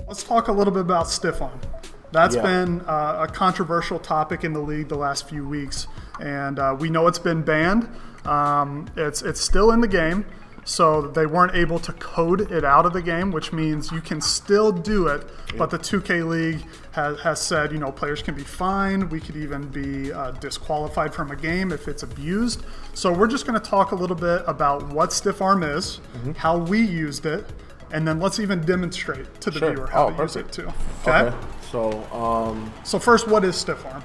Let's talk a little bit about stiff arm. That's Yeah. been a controversial topic in the league the last few weeks, and we know it's been banned. It's still in the game, so they weren't able to code it out of the game, which means you can still do it. But the 2K League has said, players can be fined. We could even be disqualified from a game if it's abused. So we're just going to talk a little bit about what stiff arm is, how we used it, and then let's even demonstrate to the Sure. viewer how Oh, to use it perfect. too. Okay. So So first, what is stiff arm?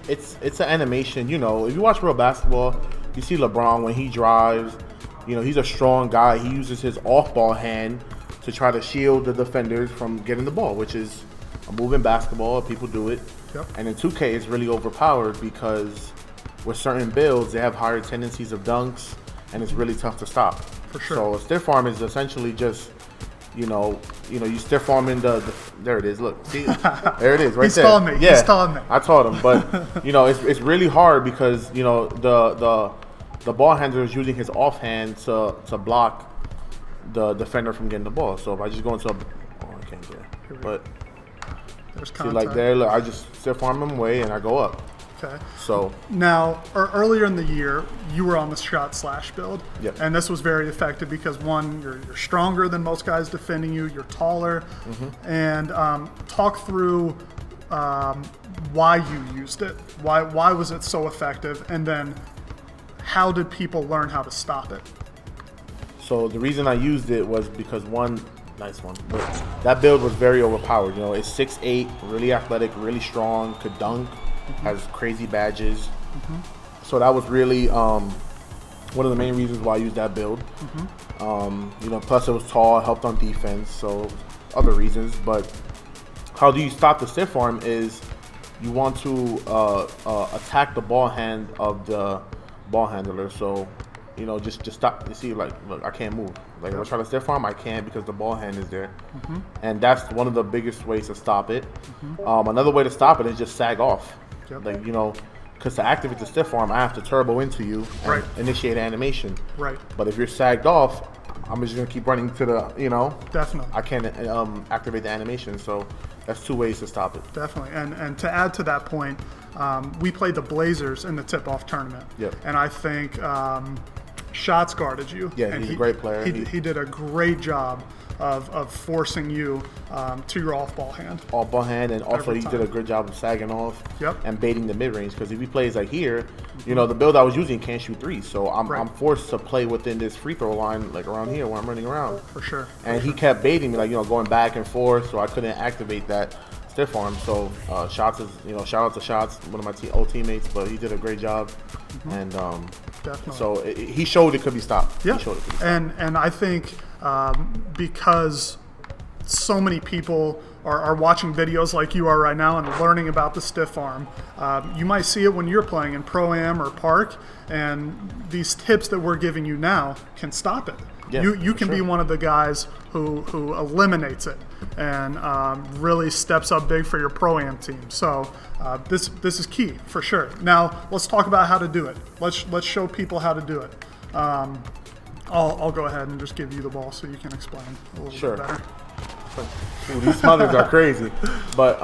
it's an animation. If you watch real basketball, you see LeBron when he drives. He's a strong guy. He uses his off-ball hand to try to shield the defenders from getting the ball, which is a move in basketball. People do it. Yep. And in 2K, it's really overpowered because with certain builds, they have higher tendencies of dunks, and it's really tough to stop. For sure. So a stiff arm is essentially just, you stiff arm in there it is. Look, see, there it is, right He's there. taught me. Yeah, He's taught me. I taught him, but it's really hard because the ball handler is using his offhand to block the defender from getting the ball. So if I just go into I can't get it. But There's see, contact. like there, look, I just stiff arm him away and I go up. Okay. So Now, earlier in the year, you were on the shot slash build, Yep. and this was very effective because one, you're stronger than most guys defending you. You're taller, and talk through why you used it. Why was it so effective, and then how did people learn how to stop it? So the reason I used it was because nice one, but that build was very overpowered. It's 6'8", really athletic, really strong, could dunk, has crazy badges. So that was really one of the main reasons why I used that build. Plus it was tall, helped on defense, so other reasons. But how do you stop the stiff arm is you want to attack the ball hand of the ball handler. So just stop. You see, look, I can't move. Like if I try to stiff arm, I can't because the ball hand is there, and that's one of the biggest ways to stop it. Another way to stop it is just sag off. Yep. Like because to activate the stiff arm, I have to turbo into you and Right. initiate animation. Right. But if you're sagged off, I'm just gonna keep running to the Definitely. I can't activate the animation. So that's two ways to stop it. Definitely, and to add to that point, we played the Blazers in the tip-off tournament, Yep. and I think Shots guarded you. Yeah, and he's a great player. He did a great job of forcing you to your off-ball hand. All ball hand, and also Every he did time. a good job of sagging off Yep. and baiting the mid range. Because if he plays like here, the build I was using can't shoot threes, so I'm Right. forced to play within this free throw line, like around here where I'm running around. For sure. And he kept baiting me, like going back and forth, so I couldn't activate that stiff arm. So Shots is, shout out to Shots, one of my old teammates, but he did a great job, and Definitely. so he showed it could be stopped. Yeah, He showed it could be stopped. and I think because so many people are watching videos like you are right now and learning about the stiff arm, you might see it when you're playing in Pro-Am or Park, and these tips that we're giving you now can stop it. Yeah, you can for be sure. one of the guys who eliminates it and really steps up big for your Pro-Am team. So this is key for sure. Now let's talk about how to do it. Let's show people how to do it. I'll go ahead and just give you the ball so you can explain a little Sure. bit better. Ooh, these smothers are crazy. But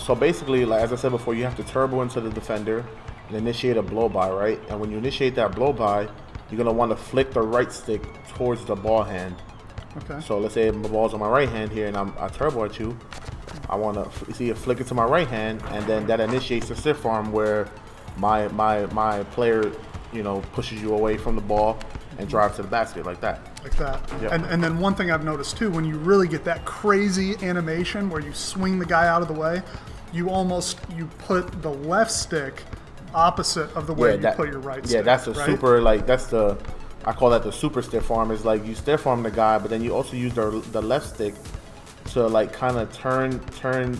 so basically, like as I said before, you have to turbo into the defender and initiate a blow by, right? And when you initiate that blow by, you're gonna want to flick the right stick towards the ball hand. Okay. So let's say my ball's on my right hand here, and I turbo at you. I want to see it flick it to my right hand, and then that initiates the stiff arm where my player, pushes you away from the ball and drives to the basket like that. Like that. Yep. And then one thing I've noticed too, when you really get that crazy animation where you swing the guy out of the way, you put the left stick opposite of the way you put your right stick. Yeah, that's a right? super, I call that the super stiff arm. Is like you stiff arm the guy, but then you also use the left stick to like kind of turn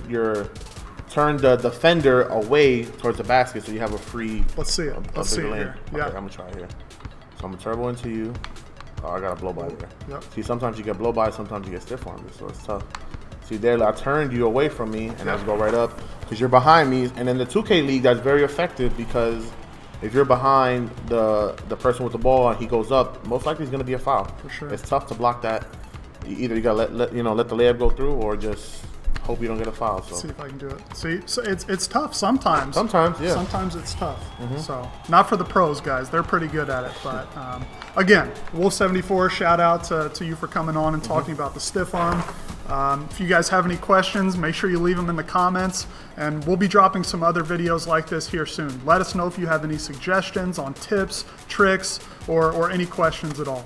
the defender away towards the basket, so you have a free. Let's see it. Let's see it bigger lane. here. Okay, Yeah. I'm gonna try here. So I'm gonna turbo into you. Oh, I got a blow by there. Yep. See, sometimes you get blow by, sometimes you get stiff armed, so it's tough. See there, I turned you away from me, and I just go right up because you're behind me. And in the 2K League, that's very effective because if you're behind the person with the ball and he goes up, most likely it's going to be a foul. For sure. It's tough to block that Either you gotta let the layup go through, or just hope you don't get a foul. So see if I can do it. See, so it's tough sometimes. Sometimes, yeah. Sometimes it's tough. So not for the pros, guys. They're pretty good at it. But again, Wolf74, shout out to you for coming on and talking about the stiff arm. If you guys have any questions, make sure you leave them in the comments, and we'll be dropping some other videos like this here soon. Let us know if you have any suggestions on tips, tricks, or any questions at all.